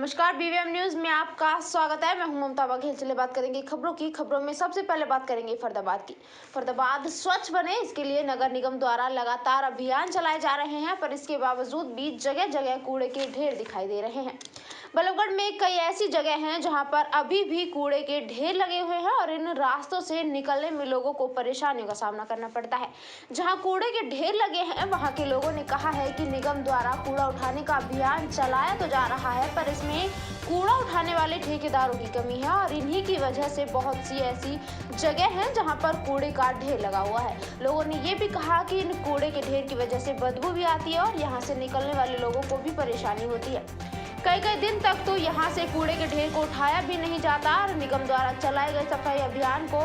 नमस्कार, BVM news में आपका स्वागत है। मैं हूं ममता बघेल। चलिए बात करेंगे खबरों में सबसे पहले बात करेंगे फरीदाबाद की। फरीदाबाद स्वच्छ बने, इसके लिए नगर निगम द्वारा लगातार अभियान चलाए जा रहे हैं, पर इसके बावजूद भी जगह जगह कूड़े के ढेर दिखाई दे रहे हैं। बल्लभगढ़ में कई ऐसी जगह हैं जहां पर अभी भी कूड़े के ढेर लगे हुए हैं और इन रास्तों से निकलने में लोगों को परेशानियों का सामना करना पड़ता है। जहां कूड़े के ढेर लगे हैं, वहां के लोगों ने कहा है कि निगम द्वारा कूड़ा उठाने का अभियान चलाया तो जा रहा है, पर इसमें कूड़ा उठाने वाले ठेकेदारों की कमी है और इन्हीं की वजह से बहुत सी ऐसी जगह हैं जहां पर कूड़े का ढेर लगा हुआ है। लोगों ने ये भी कहा कि इन कूड़े के ढेर की वजह से बदबू भी आती है और यहाँ से निकलने वाले लोगों को भी परेशानी होती है। कई दिन तक तो यहाँ से कूड़े के ढेर को उठाया भी नहीं जाता और निगम द्वारा चलाए गए सफाई अभियान को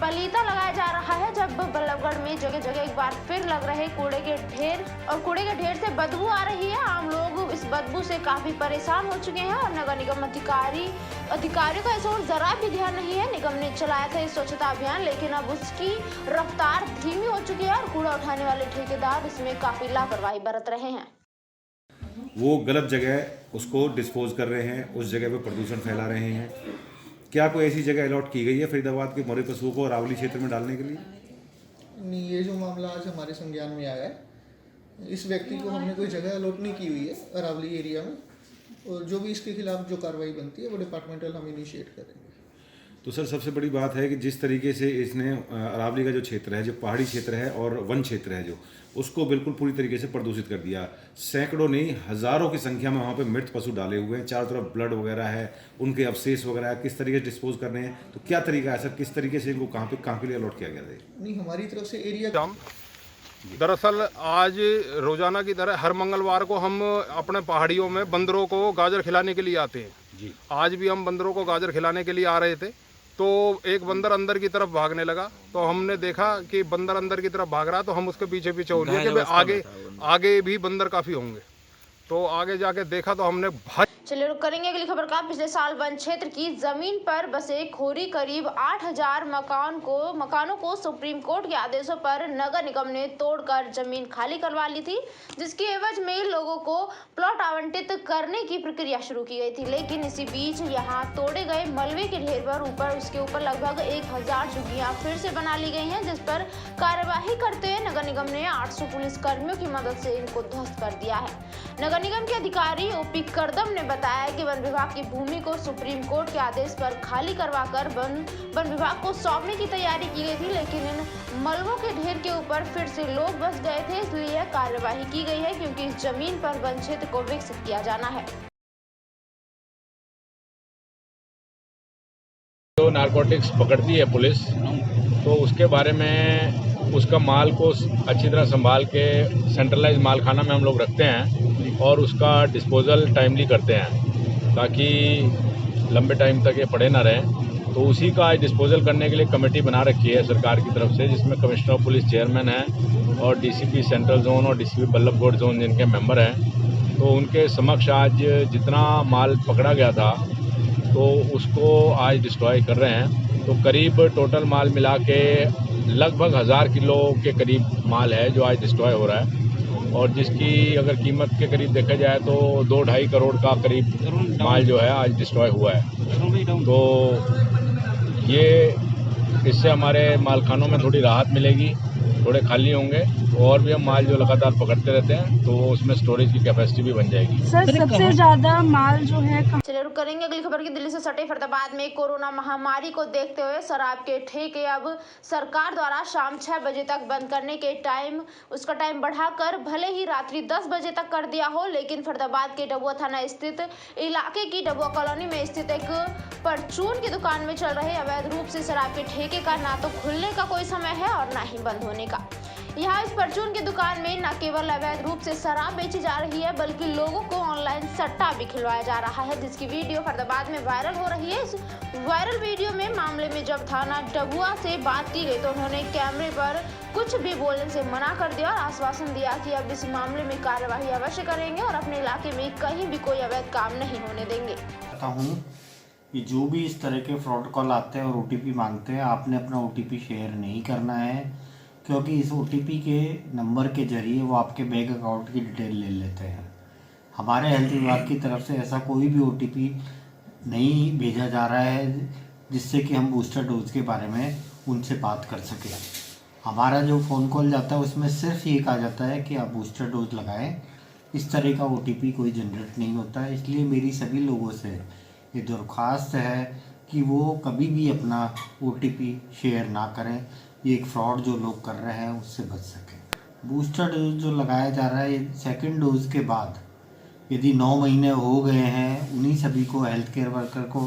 पलीता लगाया जा रहा है। जब बल्लभगढ़ में जगह जगह एक बार फिर लग रहे कूड़े के ढेर से बदबू आ रही है। आम लोग इस बदबू से काफी परेशान हो चुके हैं और नगर निगम अधिकारियों का इस ओर जरा भी ध्यान नहीं है। निगम ने चलाया था इस स्वच्छता अभियान, लेकिन अब उसकी रफ्तार धीमी हो चुकी है और कूड़ा उठाने वाले ठेकेदार इसमें काफी लापरवाही बरत रहे हैं। वो गलत जगह उसको डिस्पोज कर रहे हैं, उस जगह पे प्रदूषण फैला रहे हैं। क्या कोई ऐसी जगह अलॉट की गई है फरीदाबाद के मोरे पशुओं को अरावली क्षेत्र में डालने के लिए? नहीं, ये जो मामला आज हमारे संज्ञान में आया है, इस व्यक्ति को हमने कोई जगह अलॉट नहीं की हुई है अरावली एरिया में, और जो भी इसके खिलाफ जो कार्रवाई बनती है वो डिपार्टमेंटल हम इनिशिएट करेंगे। तो सर, सबसे बड़ी बात है कि जिस तरीके से इसने अरावली का जो क्षेत्र है, जो पहाड़ी क्षेत्र है और वन क्षेत्र है, जो उसको बिल्कुल पूरी तरीके से प्रदूषित कर दिया। सैकड़ों नहीं, हज़ारों की संख्या में वहाँ पे मृत पशु डाले हुए हैं, चारों तरफ ब्लड वगैरह है, उनके अवशेष वगैरह है। किस तरीके से डिस्पोज करने हैं, तो क्या तरीका है सर, किस तरीके से इनको कहाँ के लिए अलॉट किया गया है? नहीं, हमारी तरफ से एरिया दरअसल आज रोजाना की तरह हर मंगलवार को हम अपने पहाड़ियों में बंदरों को गाजर खिलाने के लिए आते हैं जी। आज भी हम बंदरों को गाजर खिलाने के लिए आ रहे थे, तो एक बंदर अंदर की तरफ भागने लगा। तो हमने देखा कि बंदर अंदर की तरफ भाग रहा, तो हम उसके पीछे हो लिए कि आगे भी बंदर काफ़ी होंगे। तो आगे जाके देखा तो हमने चलिए रुक करेंगे अगली खबर का। पिछले साल वन क्षेत्र की जमीन पर बसे खोरी करीब 8000 मकानों को सुप्रीम कोर्ट के आदेशों पर नगर निगम ने तोड़कर जमीन खाली करवा ली थी, जिसकी एवज में लोगों को प्लॉट आवंटित करने की प्रक्रिया शुरू की गई थी। लेकिन इसी बीच यहाँ तोड़े गए मलबे के ढेर पर उसके ऊपर लगभग 1000 झुग्गियां फिर से बना ली गई हैं, जिस पर कार्यवाही करते हुए नगर निगम ने 800 पुलिस कर्मियों की मदद से इनको ध्वस्त कर दिया है। नगर निगम के अधिकारी ओपी करदम ने बताया कि वन विभाग की भूमि को सुप्रीम कोर्ट के आदेश पर खाली करवाकर वन विभाग को सौंपने की तैयारी की गई थी, लेकिन इन मलबों के ढेर के ऊपर फिर से लोग बस गए थे, इसलिए कार्यवाही की गई है, क्योंकि इस जमीन पर वन क्षेत्र को विकसित किया जाना है। जो नारकोटिक्स पकड़ती है पुलिस, तो उसके बारे में उसका माल को अच्छी तरह संभाल के सेंट्रलाइज मालखाना में हम लोग रखते हैं और उसका डिस्पोजल टाइमली करते हैं, ताकि लंबे टाइम तक ये पड़े ना रहें। तो उसी का डिस्पोजल करने के लिए कमेटी बना रखी है सरकार की तरफ से, जिसमें कमिश्नर ऑफ पुलिस चेयरमैन हैं और डीसीपी सेंट्रल जोन और डीसीपी बल्लभगढ़ जोन जिनके मेंबर हैं। तो उनके समक्ष आज जितना माल पकड़ा गया था तो उसको आज डिस्ट्रॉय कर रहे हैं। तो करीब टोटल माल मिला के लगभग 1000 किलो के करीब माल है जो आज डिस्ट्रॉय हो रहा है, और जिसकी अगर कीमत के करीब देखा जाए तो 2-2.5 करोड़ का करीब माल जो है आज डिस्ट्रॉय हुआ है। तो ये इससे हमारे मालखानों में थोड़ी राहत मिलेगी, थोड़े खाली होंगे, और भी हम माल जो लगातार पकड़ते रहते हैं तो उसमें स्टोरेज की कैपेसिटी भी बन जाएगी। सर, सबसे ज्यादा माल जो है। चलिए रुक करेंगे अगली खबर की। दिल्ली से सटे फरीदाबाद में कोरोना महामारी को देखते हुए शराब के ठेके अब सरकार द्वारा शाम 6 बजे तक बंद करने के उसका टाइम बढ़ाकर भले ही रात्रि 10 बजे तक कर दिया हो, लेकिन फरीदाबाद के डबुआ थाना स्थित इलाके की डबुआ कॉलोनी में स्थित एक परचून की दुकान में चल रहे अवैध रूप से शराब के ठेके का ना तो खुलने का कोई समय है और ना ही बंद होने का। यहाँ इस परचून की दुकान में न केवल अवैध रूप से शराब बेची जा रही है, बल्कि लोगों को ऑनलाइन सट्टा भी खिलवाया जा रहा है, जिसकी वीडियो फरीदाबाद में वायरल हो रही है। इस वायरल वीडियो में मामले में जब थाना डबुआ से बात की गई तो उन्होंने कैमरे पर कुछ भी बोलने से मना कर दिया और आश्वासन दिया कि अब इस मामले में कार्यवाही अवश्य करेंगे और अपने इलाके में कहीं भी कोई अवैध काम नहीं होने देंगे। कि जो भी इस तरह के फ्रॉड कॉल आते हैं और OTP मांगते हैं, आपने अपना OTP शेयर नहीं करना है, क्योंकि इस OTP के नंबर के जरिए वो आपके बैंक अकाउंट की डिटेल ले लेते हैं। हमारे हेल्थ विभाग की तरफ से ऐसा कोई भी OTP नहीं भेजा जा रहा है जिससे कि हम बूस्टर डोज के बारे में उनसे बात कर सकें। हमारा जो फ़ोन कॉल जाता है उसमें सिर्फ ये कहा जाता है कि आप बूस्टर डोज लगाएं। इस तरह का OTP कोई जनरेट नहीं होता है। इसलिए मेरी सभी लोगों से ये दरख्वास्त है कि वो कभी भी अपना OTP शेयर ना करें। ये एक फ्रॉड जो लोग कर रहे हैं उससे बच सकें। बूस्टर डोज जो लगाया जा रहा है सेकेंड डोज के बाद यदि 9 महीने हो गए हैं, उन्हीं सभी को, हेल्थ केयर वर्कर को,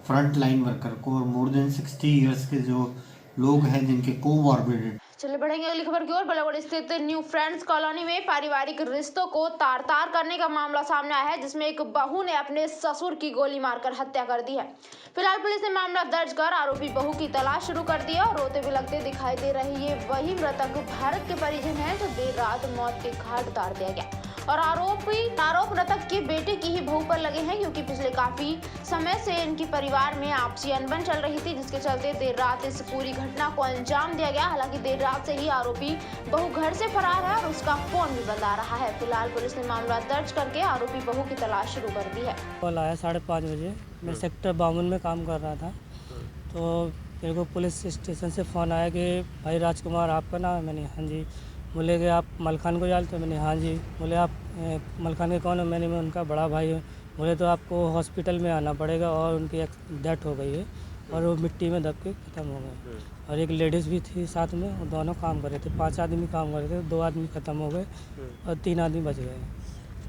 फ्रंट लाइन वर्कर को और मोर देन 60 ईयर्स के जो लोग हैं जिनके कोमॉर्बिडिटी। चलिए बढ़ेंगे अगली खबर की ओर। बलागढ़ स्थित न्यू फ्रेंड्स कॉलोनी में पारिवारिक रिश्तों को तार तार करने का मामला सामने आया है, जिसमें एक बहू ने अपने ससुर की गोली मारकर हत्या कर दी है। फिलहाल पुलिस ने मामला दर्ज कर आरोपी बहू की तलाश शुरू कर दी है और रोते बिलखते दिखाई दे रही ये वही मृतक भारत के परिजन हैं जो देर रात मौत के घाट उतार दिया गया। और आरोप मृतक के बेटे की ही बहू पर लगे हैं, क्योंकि पिछले काफी समय से इनकी परिवार में आपसी अनबन चल रही थी, जिसके चलते देर रात इस पूरी घटना को अंजाम दिया गया। हालांकि देर रात से ही आरोपी बहू घर से फरार है और उसका फोन भी बंद आ रहा है। फिलहाल पुलिस ने मामला दर्ज करके आरोपी बहू की तलाश शुरू कर दी है। कॉल आया 5:30 बजे। मैं सेक्टर 52 में काम कर रहा था, तो मेरे को पुलिस स्टेशन से फ़ोन आया कि भाई राजकुमार आपका नाम है। मैंने हाँ जी। बोले कि आप मलखान को जानते हो? मैंने हाँ जी। बोले आप मलखान के कौन हो? मैं उनका बड़ा भाई हूँ। बोले तो आपको हॉस्पिटल में आना पड़ेगा और उनकी डेथ हो गई है और वो मिट्टी में दब के ख़त्म हो गए। और एक लेडीज़ भी थी साथ में, और दोनों काम कर रहे थे। 5 आदमी काम कर रहे थे, 2 आदमी ख़त्म हो गए और 3 आदमी बच गए।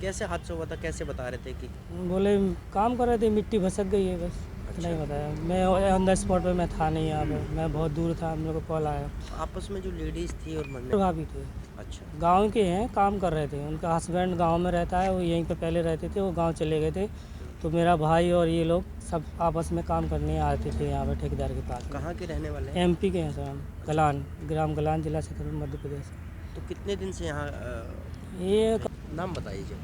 कैसे हादसा हुआ था, कैसे बता रहे थे कि? बोले काम कर रहे थे, मिट्टी भसक गई है, बस इतना ही बताया। मैं ऑन द स्पॉट पे मैं था नहीं यहाँ पे, मैं बहुत दूर था। हम लोग को कॉल आया। आपस में जो लेडीज़ थी और भाभी थे, अच्छा, गांव के हैं, काम कर रहे थे। उनका हस्बैंड गांव में रहता है, वो यहीं पे पहले रहते थे, वो गांव चले गए थे। तो मेरा भाई और ये लोग सब आपस में काम करने आते थे यहाँ पे ठेकेदार के पास। कहाँ के रहने वाले हैं? MP के हैं सर हम, गलान, ग्राम गलान, जिला छतरपुर, मध्य प्रदेश। तो कितने दिन से यहाँ ये नाम बताइए जी।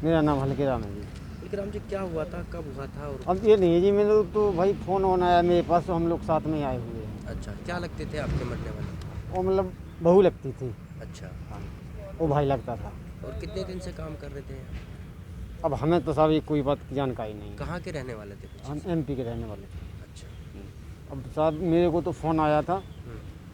मेरा नाम हल्के राम है जी। विक्रम जी, क्या हुआ था, कब हुआ था? और अब ये नहीं है जी, मैंने तो भाई फ़ोन ऑन आया मेरे पास, तो हम लोग साथ में आए हुए हैं। अच्छा, क्या लगते थे आपके मरने वाले? वो मतलब बहू लगती थी। अच्छा, हाँ, वो भाई लगता था। और कितने दिन से काम कर रहे थे? अब हमें तो साहब ये कोई बात की जानकारी नहीं। कहाँ के रहने वाले थे? हम MP के रहने वाले थे। अच्छा। अब साहब मेरे को तो फ़ोन आया था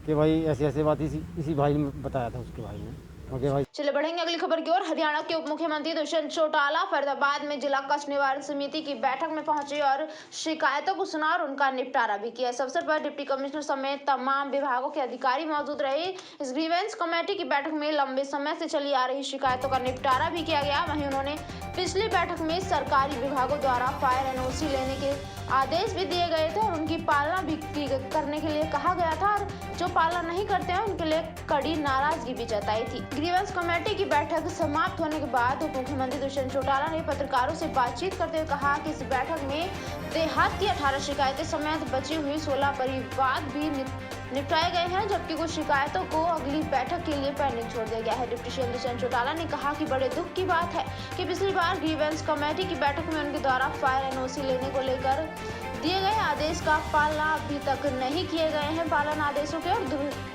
कि भाई ऐसे ऐसे बात इसी भाई ने बताया था, उसके भाई ने। ओके भाई। चले बढ़ेंगे अगली खबर की ओर। हरियाणा के उप मुख्यमंत्री दुष्यंत चौटाला फरीदाबाद में जिला कष्ट निवारण समिति की बैठक में पहुंचे और शिकायतों को सुना और उनका निपटारा भी किया। इस अवसर पर डिप्टी कमिश्नर समेत तमाम विभागों के अधिकारी मौजूद रहे। इस ग्रीवेंस कमेटी की बैठक में लंबे समय से चली आ रही शिकायतों का निपटारा भी किया गया। वहीं उन्होंने पिछली बैठक में सरकारी विभागों द्वारा फायर NOC लेने के आदेश भी दिए गए थे और उनकी पालना भी करने के लिए कहा गया था, और जो पालना नहीं करते हैं उनके लिए कड़ी नाराजगी भी जताई थी। ग्रीवेंस कमेटी की बैठक समाप्त होने के बाद उप मुख्यमंत्री दुष्यंत चौटाला ने पत्रकारों से बातचीत करते हुए कहा कि इस बैठक में देहात की 18 शिकायतें समेत बची हुई 16 परिवाद भी निपटाए गए हैं, जबकि कुछ शिकायतों को अगली बैठक के लिए पेंडिंग छोड़ दिया गया है। डिप्टी CM दुष्यंत चौटाला ने कहा कि बड़े दुख की बात है कि पिछली बार ग्रीवेंस कमेटी की बैठक में उनके द्वारा फायर NOC लेने को लेकर दिए गए आदेश का पालना अभी तक नहीं किए गए हैं पालन आदेशों के। और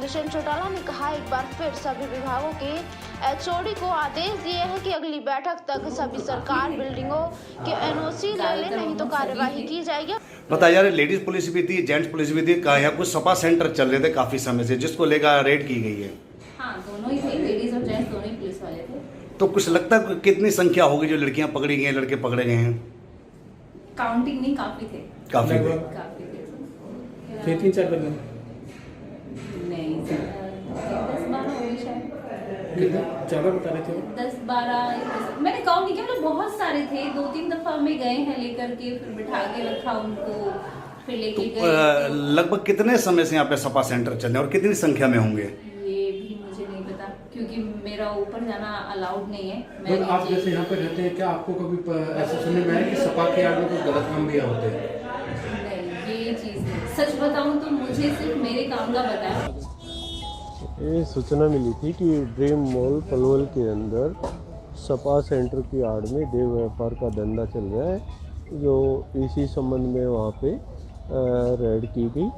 दुष्यंत चौटाला ने कहा एक बार फिर सभी विभागों के HOD को आदेश दिए हैं कि अगली बैठक तक सभी सरकार बिल्डिंगों के NOC ले लें, नहीं तो कार्यवाही की जाएगी। बताया जा रहा है लेडीज पुलिस भी थी, जेंट्स पुलिस भी थी। यहाँ कुछ सपा सेंटर चल रहे थे काफी समय से, जिसको लेकर रेड की गई है। हाँ, दोनों ही थे, लेडीज और जेंट्स दोनों ही पुलिस वाले थे। तो कुछ लगता है कितनी संख्या होगी जो लड़कियां पकड़ी गई हैं, लड़के पकड़े गए हैं? काउंटिंग नहीं, काफी थे। काफी थे। 3-4 बंदे नहीं, 10-12 होंगे शायद। ज़्यादा बता रहे थे। 10-12 मैंने काउंट नहीं किया, मतलब बहुत सारे थे। 2-3 दफा में गए हैं लेकर के, फिर बिठा के रखा उनको, फिर लेके गए। लगभग कितने समय से यहाँ पे सपा सेंटर चल रहे हैं और कितनी संख्या में होंगे? ये भी मुझे नहीं पता, क्योंकि मेरा ऊपर जाना अलाउड नहीं है। मैं आप जैसे यहाँ पे रहते हैं, क्या आपको कभी ऐसा सुनने में आया कि सपा के आगे कोई गलत काम भी होते हैं? नहीं, ये चीज़ नहीं। सच बताऊँ तो मुझे सिर्फ मेरे काम का बताया। ये सूचना मिली थी कि ड्रीम मॉल पलवल के अंदर सपा सेंटर की आड़ में देह व्यापार का धंधा चल रहा है, जो इसी संबंध में वहाँ पे रेड की गई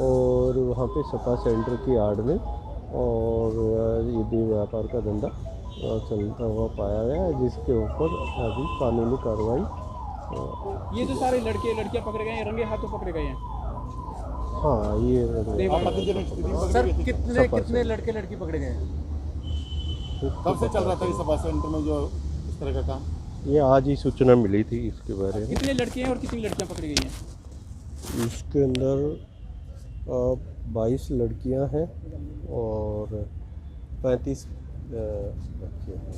और वहाँ पे सपा सेंटर की आड़ में और ये देह व्यापार का धंधा चलता हुआ पाया गया है, जिसके ऊपर अभी कानूनी कार्रवाई। ये जो सारे लड़के लड़कियां पकड़े गए हैं रंगे हाथों पकड़े गए हैं। हाँ, ये सर कितने कितने लड़के लड़की पकड़े गए हैं? कब से चल रहा था इस सपा सेंटर में जो इस तरह का काम? ये आज ही सूचना मिली थी इसके बारे में। कितने लड़के हैं और कितनी लड़कियां पकड़ी गई हैं? इसके अंदर 22 लड़कियां हैं और 35 बच्चे हैं।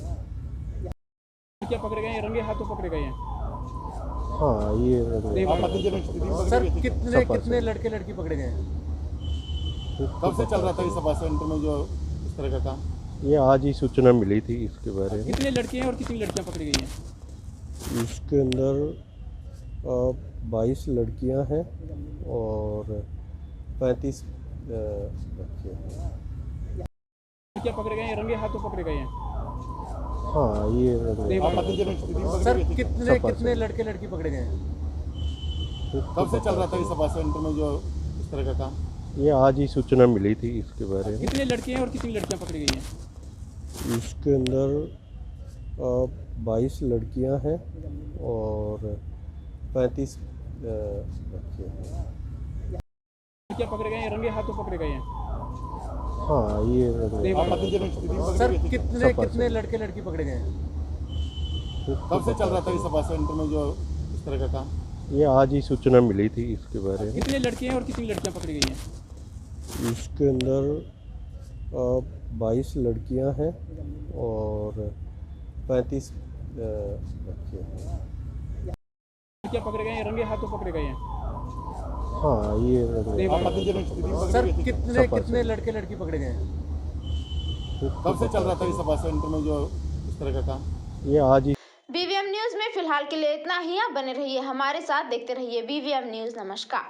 लड़कियां पकड़े गए हैं रंगे हाथों पकड़े गए हैं। हाँ, ये सर कितने कितने लड़के लड़की पकड़े गए हैं? कब से चल रहा था इस सपा सेंटर में जो इस तरह का काम? ये आज ही सूचना मिली थी इसके बारे में। कितने लड़के हैं और कितनी लड़कियां पकड़ी गई हैं? इसके अंदर 22 लड़कियां हैं और 35 बच्चे हैं। लड़कियां पकड़े गए हैं रंगे हाथों पकड़े गए हैं। हाँ, ये सर कितने कितने लड़के लड़की पकड़े गए हैं? कब से चल रहा था इस सपा सेंटर में जो इस तरह का काम? ये आज ही सूचना मिली थी इसके बारे में। कितने लड़के हैं और कितनी लड़कियां पकड़ी गई हैं? इसके अंदर 22 लड़कियां हैं और 35 बच्चे हैं। लड़कियां पकड़े गए हैं रंगे हाथों पकड़े गए हैं। हाँ, ये सर कितने कितने लड़के लड़की पकड़े गए हैं? कब से चल रहा था इस सपा सेंटर में जो इस तरह का काम? ये आज ही सूचना मिली थी इसके बारे में। कितने लड़के हैं और कितनी लड़कियां पकड़ी गई हैं? इसके अंदर 22 लड़कियां हैं और 35 बच्चे हैं। लड़कियां पकड़े गए हैं रंगे हाथों पकड़े गए हैं। हाँ, ये सर कितने कितने लड़के लड़की पकड़े गए हैं? कब से चल रहा था इस सपा सेंटर में जो इस तरह का काम? ये आज ही। BVM न्यूज में फिलहाल के लिए इतना ही। आप बने रहिए हमारे साथ, देखते रहिए BVM न्यूज। नमस्कार।